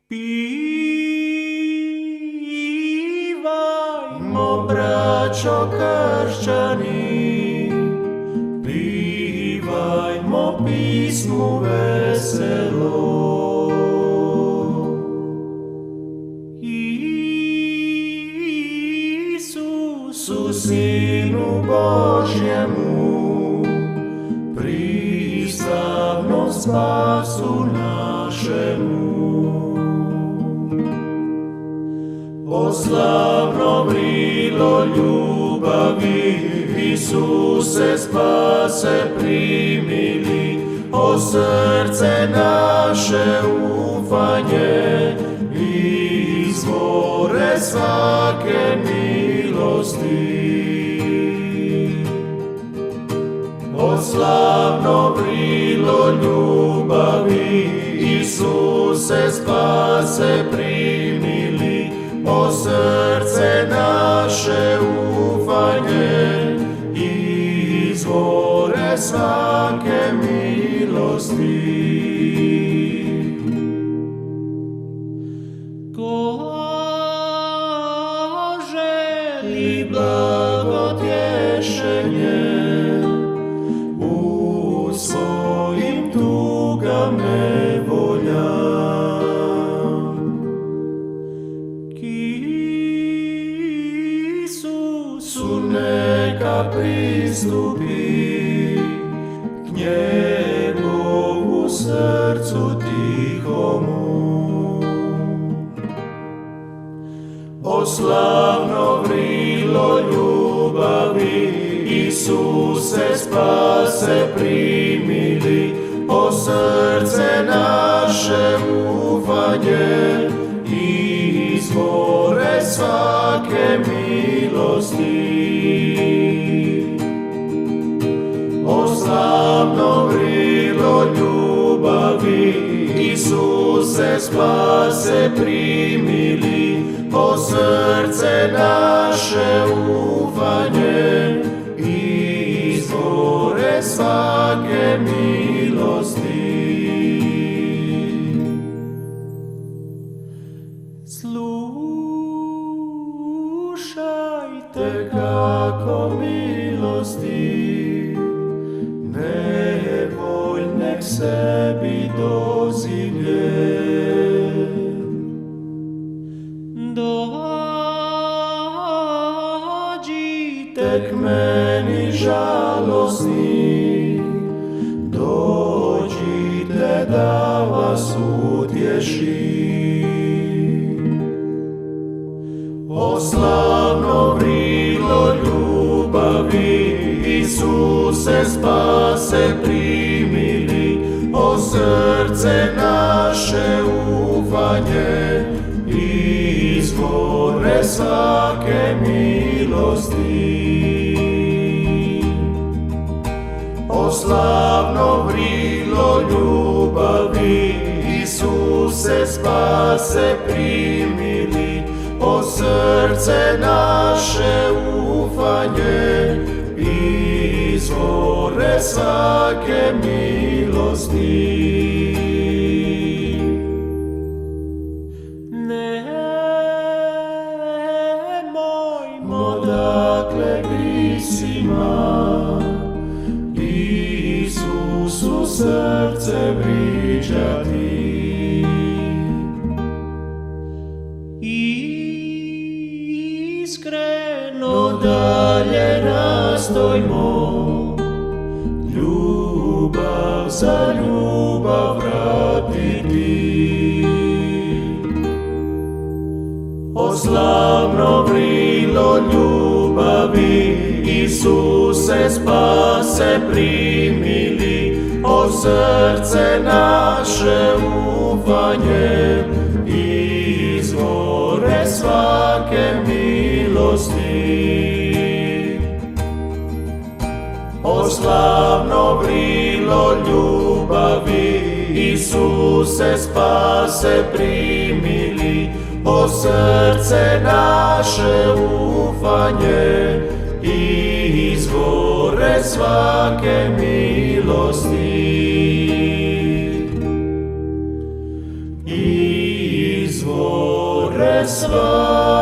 Pívajmo, braćo kršćani, pívajmo písmu veselo. Isusu, Sinu Božjemu, pristavno spasu našemu. O slavno vrilo ljubavi, Isuse spase primili, o srce naše ufanje, izvore svake milosti. O slavno vrilo ljubavi, Isuse spase primili, o srce naše ufanje, izvore svake milosti. Ko želi blagotješenje, u svojim tugama nevolja, Isusu neka pristupi, k njegovu srcu tihomu. O slavno vrilo ljubavi, Isuse spase primili, o srce naše ufanje, izvore svake milosti. O slavno vrilo ljubavi, Isuse spase primili, o srce naše ufanje, izvore svake milosti. Slušajte kako milosti, nevoljnek sebi dozilje. Dođite k meni žalosni, dođite da vas utješim. O slavno vrilo ljubavi, Isuse spase primili, o srce naše ufanje, izvore svake milosti. O slavno vrilo ljubavi, Isuse spase primili, o srce naše ufanje, izvore svake milosti. Nemojmo dakle grisima, Isusu srce vriđati. Iskreno dalje nastojmo, ljubav za ljubav vratiti. O slavno vrilo ljubavi, Isuse spase primili, o srce naše ufanje, izvore svake milosti. O slavno vrilo ljubavi, Isuse spase primili, o srce naše ufanje, izvore svake milosti. izvore sva.